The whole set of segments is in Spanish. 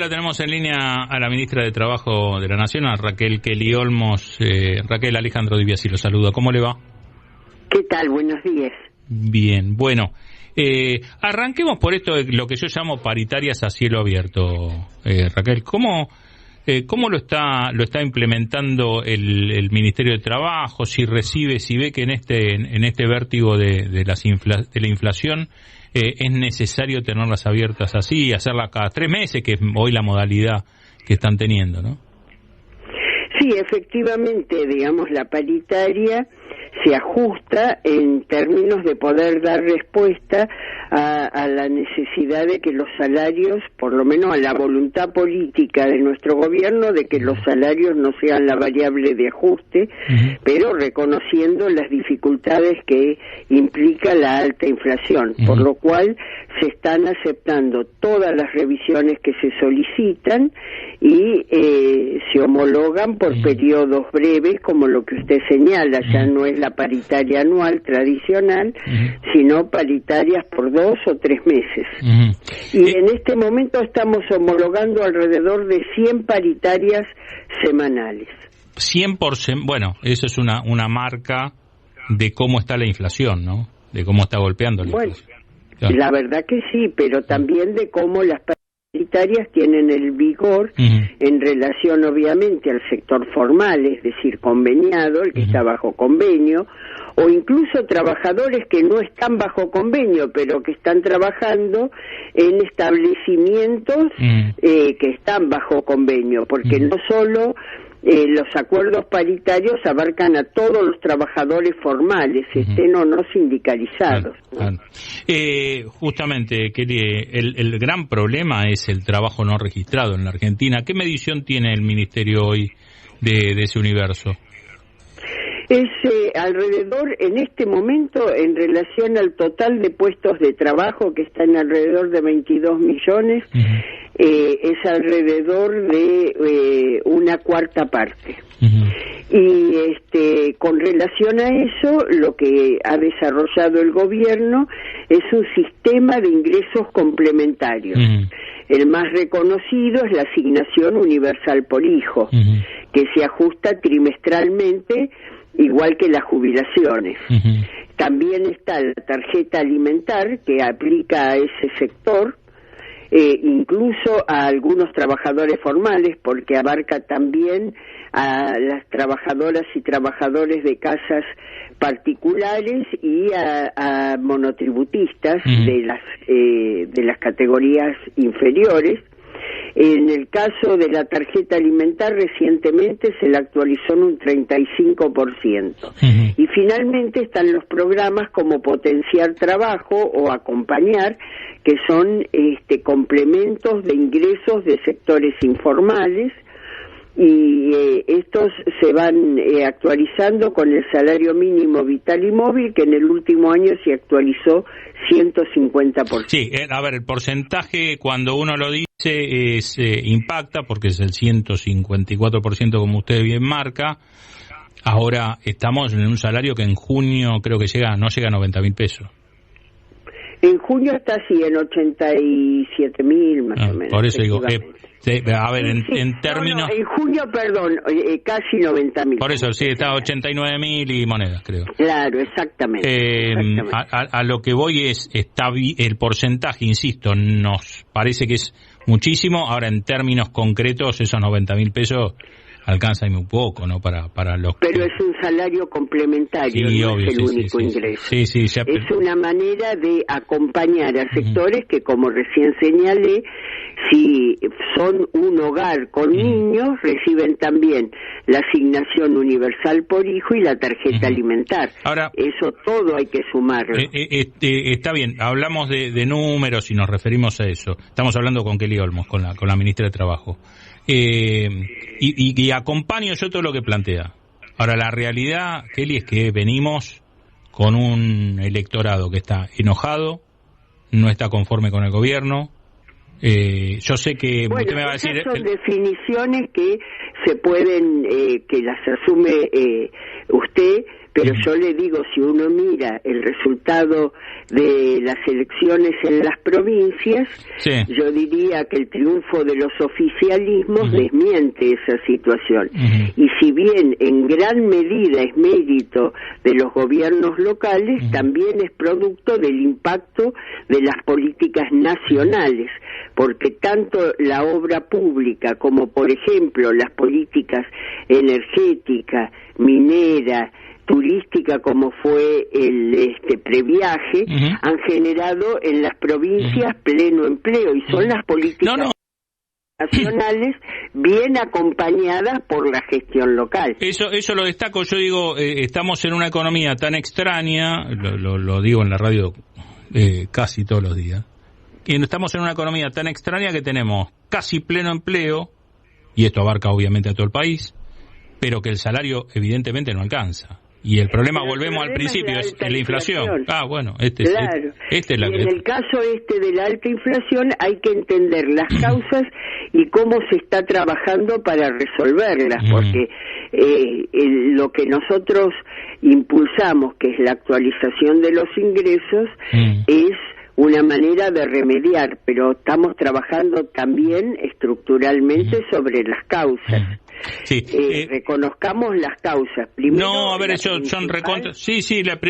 La tenemos en línea a la ministra de Trabajo de la Nación, a Raquel Kelly Olmos. Raquel, Alejandro Di Biasi lo saluda. ¿Cómo le va? ¿Qué tal? Buenos días. Bien, bueno. Arranquemos por esto de lo que yo llamo paritarias a cielo abierto. Raquel, ¿cómo lo está implementando el Ministerio de Trabajo? Si ve que en este vértigo de la inflación es necesario tenerlas abiertas así y hacerlas cada 3 meses, que es hoy la modalidad que están teniendo, ¿no? Sí, efectivamente, digamos, la paritaria se ajusta en términos de poder dar respuesta a la necesidad de que los salarios, por lo menos a la voluntad política de nuestro gobierno, de que los salarios no sean la variable de ajuste, pero reconociendo las dificultades que implica la alta inflación, por lo cual se están aceptando todas las revisiones que se solicitan y se homologan por periodos breves, como lo que usted señala. Ya no es la paritaria anual tradicional, sino paritarias por 2 o 3 meses. Y en este momento estamos homologando alrededor de 100 paritarias semanales. 100%, bueno, eso es una marca de cómo está la inflación, ¿no? De cómo está golpeando la inflación. Claro. La verdad que sí, pero también de cómo las paritarias tienen el vigor en relación obviamente al sector formal, es decir, conveniado, el que está bajo convenio, o incluso trabajadores que no están bajo convenio, pero que están trabajando en establecimientos que están bajo convenio, porque no solo los acuerdos paritarios abarcan a todos los trabajadores formales, estén o no sindicalizados. Claro. Justamente, Kelly, el gran problema es el trabajo no registrado en la Argentina. ¿Qué medición tiene el Ministerio hoy de ese universo? Es alrededor, en este momento, en relación al total de puestos de trabajo, que están alrededor de 22 millones, es alrededor de una cuarta parte. Y con relación a eso, lo que ha desarrollado el gobierno es un sistema de ingresos complementarios. El más reconocido es la asignación universal por hijo, que se ajusta trimestralmente, igual que las jubilaciones. También está la tarjeta alimentar, que aplica a ese sector, incluso a algunos trabajadores formales, porque abarca también a las trabajadoras y trabajadores de casas particulares y a monotributistas de las categorías inferiores. En el caso de la tarjeta alimentar, recientemente se la actualizó en un 35%. Y finalmente están los programas como Potenciar Trabajo o Acompañar, que son complementos de ingresos de sectores informales, y estos se van actualizando con el salario mínimo vital y móvil, que en el último año se actualizó 150%. Sí, a ver, el porcentaje cuando uno lo dice impacta, porque es el 154%, como usted bien marca. Ahora estamos en un salario que en junio creo que no llega a 90.000 pesos. En junio está así, en 87.000 más o menos. Por eso digo, a ver, en términos... en junio, perdón, casi 90.000. Por eso, sí, está 89.000 y monedas, creo. Claro, exactamente. A lo que voy el porcentaje, insisto, nos parece que es muchísimo. Ahora, en términos concretos, esos 90.000 pesos alcanza muy poco, ¿no? Para los... Pero es un salario complementario, sí, no obvio, es el único ingreso. Sí, ya... Es una manera de acompañar a sectores que, como recién señalé, si son un hogar con niños, reciben también la asignación universal por hijo y la tarjeta alimentar. Ahora, eso todo hay que sumarlo. Está bien, hablamos de números y nos referimos a eso. Estamos hablando con Kelly Olmos, con la ministra de Trabajo. Y acompaño yo todo lo que plantea. Ahora, la realidad, Kelly, es que venimos con un electorado que está enojado, no está conforme con el gobierno. Yo sé que usted me va a decir... son definiciones que se pueden, que las asume usted, pero yo le digo, si uno mira el resultado de las elecciones en las provincias, yo diría que el triunfo de los oficialismos desmiente esa situación. Y si bien en gran medida es mérito de los gobiernos locales, también es producto del impacto de las políticas nacionales, porque tanto la obra pública como, por ejemplo, las políticas energética, minera, turística, como fue el previaje, han generado en las provincias pleno empleo, y son las políticas nacionales bien acompañadas por la gestión local. Eso lo destaco. Yo digo, estamos en una economía tan extraña, lo digo en la radio casi todos los días, y estamos en una economía tan extraña que tenemos casi pleno empleo, y esto abarca obviamente a todo el país, pero que el salario evidentemente no alcanza. Y el problema, volvemos al principio, es la inflación. Bueno, en el caso de la alta inflación hay que entender las causas y cómo se está trabajando para resolverlas, porque lo que nosotros impulsamos, que es la actualización de los ingresos, es una manera de remediar, pero estamos trabajando también estructuralmente sobre las causas. Sí. Reconozcamos las causas. Primero, no, a ver, son recontra. Sí,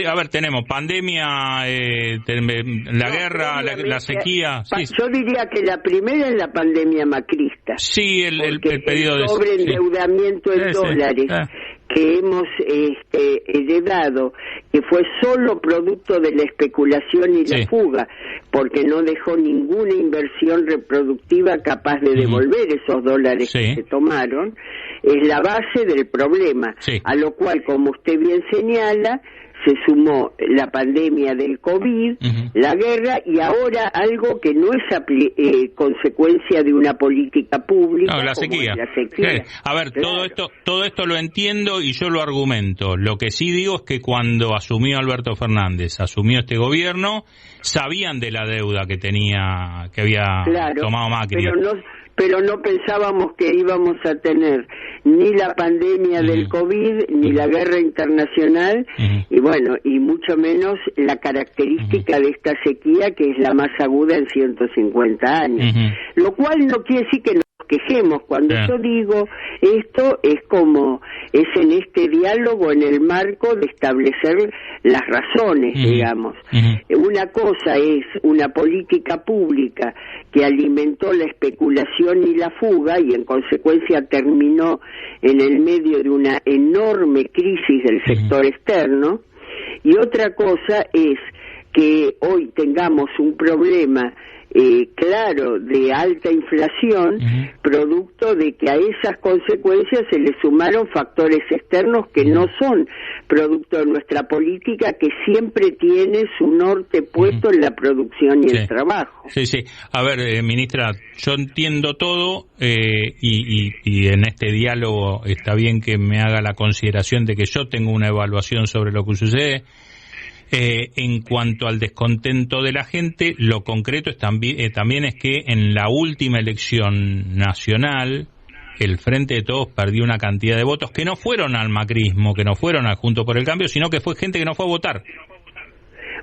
a ver, tenemos pandemia, la guerra, la sequía. Yo diría que la primera es la pandemia macrista. Sí, el pedido de sobreendeudamiento en dólares que hemos heredado, que fue solo producto de la especulación y la fuga, porque no dejó ninguna inversión reproductiva capaz de devolver esos dólares que se tomaron, es la base del problema, a lo cual, como usted bien señala, se sumó la pandemia del COVID, la guerra, y ahora algo que no es consecuencia de una política pública, la sequía. A ver, todo esto lo entiendo y yo lo argumento. Lo que sí digo es que cuando asumió Alberto Fernández, asumió este gobierno, sabían de la deuda que había tomado Macri. Pero no pensábamos que íbamos a tener ni la pandemia del COVID, ni la guerra internacional, y bueno, y mucho menos la característica de esta sequía, que es la más aguda en 150 años. Lo cual no quiere decir que nos quejemos. Cuando yo digo esto, es en este diálogo, en el marco de establecer las razones, digamos. Una cosa es una política pública que alimentó la especulación y la fuga, y en consecuencia terminó en el medio de una enorme crisis del sector externo, y otra cosa es que hoy tengamos un problema claro de alta inflación, producto de que a esas consecuencias se le sumaron factores externos que no son producto de nuestra política, que siempre tiene su norte puesto en la producción y el trabajo. Sí. A ver, ministra, yo entiendo todo, y en este diálogo está bien que me haga la consideración de que yo tengo una evaluación sobre lo que sucede. En cuanto al descontento de la gente, lo concreto es también es que en la última elección nacional, el Frente de Todos perdió una cantidad de votos que no fueron al macrismo, que no fueron al Juntos por el Cambio, sino que fue gente que no fue a votar.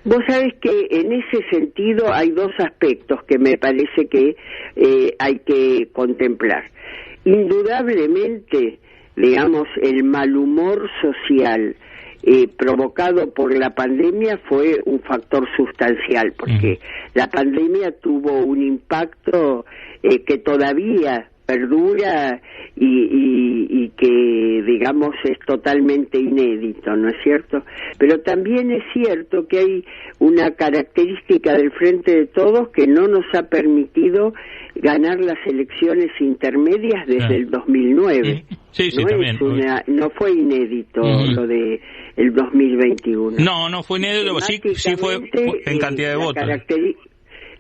Vos sabés que en ese sentido hay dos aspectos que me parece que hay que contemplar. Indudablemente, digamos, el mal humor social provocado por la pandemia fue un factor sustancial, porque la pandemia tuvo un impacto que todavía perdura y que, digamos, es totalmente inédito, ¿no es cierto? Pero también es cierto que hay una característica del Frente de Todos que no nos ha permitido ganar las elecciones intermedias desde el 2009. Sí, también. No fue inédito lo de el 2021. No fue inédito, sí fue en cantidad de votos.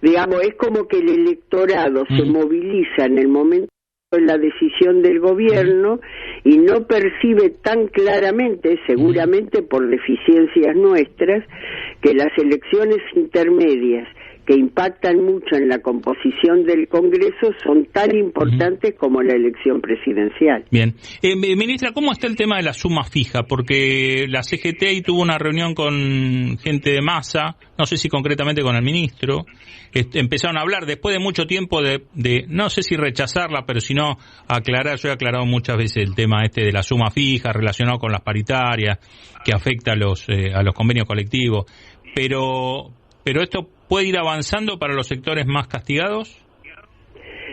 Digamos, es como que el electorado se moviliza en el momento de la decisión del gobierno y no percibe tan claramente, seguramente por deficiencias nuestras, que las elecciones intermedias, que impactan mucho en la composición del Congreso son tan importantes como la elección presidencial. Bien. Ministra, ¿cómo está el tema de la suma fija? Porque la CGT ahí tuvo una reunión con gente de Massa, no sé si concretamente con el ministro, empezaron a hablar después de mucho tiempo de no sé si rechazarla, pero si no aclarar. Yo he aclarado muchas veces el tema de la suma fija relacionado con las paritarias, que afecta a los convenios colectivos, pero esto puede ir avanzando para los sectores más castigados.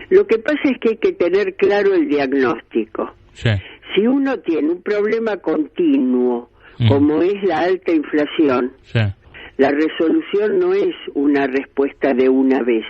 Lo que pasa es que hay que tener claro el diagnóstico. Sí. Si uno tiene un problema continuo, como es la alta inflación, sí, la resolución no es una respuesta de una vez.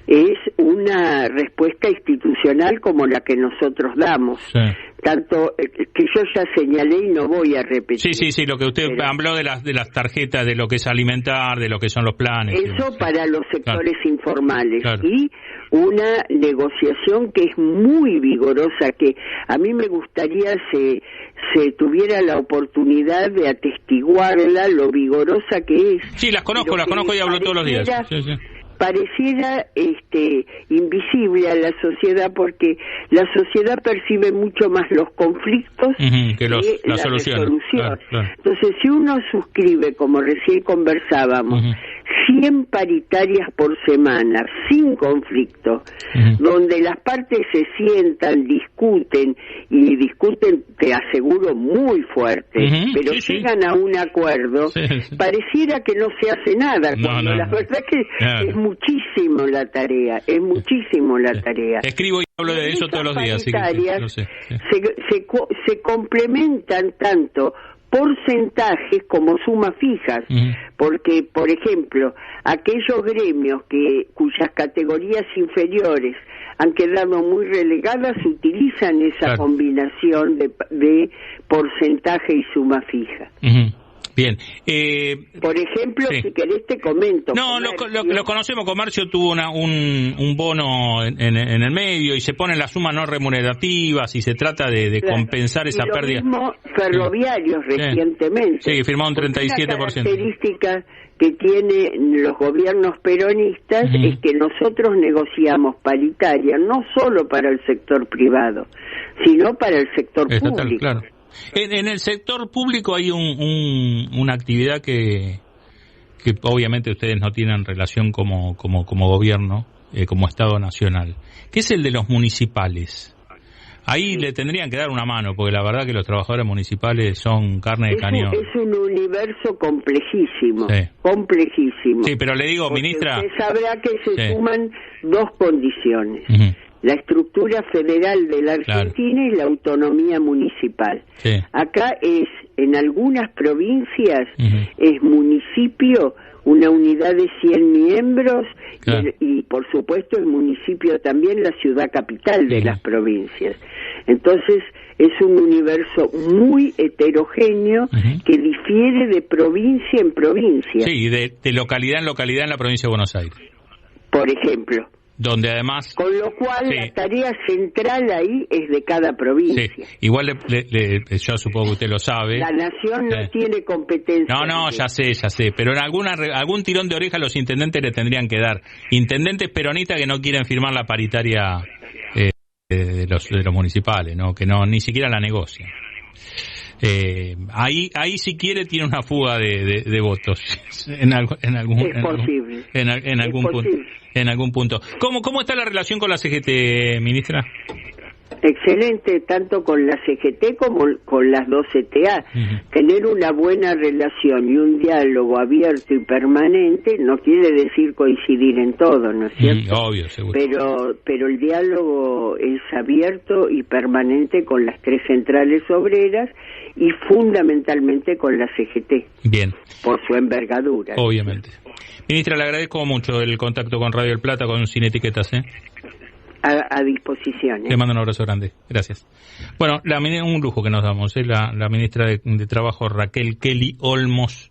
Es una respuesta institucional como la que nosotros damos. Sí. Tanto que yo ya señalé y no voy a repetir. Sí, lo que usted habló de las tarjetas, de lo que es alimentar, de lo que son los planes. Eso para los sectores informales. Claro. Y una negociación que es muy vigorosa, que a mí me gustaría se tuviera la oportunidad de atestiguarla, lo vigorosa que es. Sí, las conozco y hablo todos los días. Sí. Pareciera invisible a la sociedad, porque la sociedad percibe mucho más los conflictos que la resolución. Claro. Entonces, si uno suscribe, como recién conversábamos, 100 paritarias por semana, sin conflicto, donde las partes se sientan, discuten, te aseguro, muy fuerte, pero llegan a un acuerdo, pareciera que no se hace nada, cuando la verdad es que es muchísimo la tarea, Escribo y hablo de eso todos los días, así que no sé. Se complementan tanto porcentajes como sumas fijas, porque, por ejemplo, aquellos gremios cuyas categorías inferiores han quedado muy relegadas utilizan esa combinación de porcentaje y suma fija. Bien. Por ejemplo, si querés te comento. No, lo conocemos. Comercio tuvo un bono en el medio y se ponen las sumas no remunerativas y se trata de compensar esa pérdida. Lo mismo Ferroviarios recientemente. Sí, firmó un 37%. Una característica que tienen los gobiernos peronistas es que nosotros negociamos paritaria no solo para el sector privado, sino para el sector público. Claro. En el sector público hay una actividad que obviamente ustedes no tienen relación como gobierno, como Estado Nacional, que es el de los municipales. Ahí le tendrían que dar una mano, porque la verdad que los trabajadores municipales son carne de cañón. Es un universo complejísimo, complejísimo. Sí, pero le digo, porque ministra... Usted sabrá que se suman dos condiciones. La estructura federal de la Argentina y la autonomía municipal. Acá en algunas provincias, es municipio, una unidad de 100 miembros, y por supuesto el municipio también la ciudad capital de las provincias. Entonces es un universo muy heterogéneo que difiere de provincia en provincia. Sí, de localidad en localidad en la provincia de Buenos Aires. Por ejemplo. Donde además... Con lo cual la tarea central ahí es de cada provincia. Sí. Igual yo supongo que usted lo sabe. La nación no tiene competencia. No, ya sé. Pero en algún tirón de oreja los intendentes le tendrían que dar. Intendentes peronistas que no quieren firmar la paritaria de los municipales, ¿no? Que ni siquiera la negocian. Ahí si quiere tiene una fuga de votos en algún punto. ¿Cómo está la relación con la CGT, ministra? Excelente, tanto con la CGT como con las dos CTA. Tener una buena relación y un diálogo abierto y permanente no quiere decir coincidir en todo, ¿no es cierto? Obvio, seguro. Pero el diálogo es abierto y permanente con las tres centrales obreras y fundamentalmente con la CGT. Bien. Por su envergadura. Obviamente. Ministra, le agradezco mucho el contacto con Radio El Plata, con Sin Etiquetas, A disposición. Le mando un abrazo grande. Gracias. Bueno, un lujo que nos damos, la ministra de Trabajo, Raquel Kelly Olmos.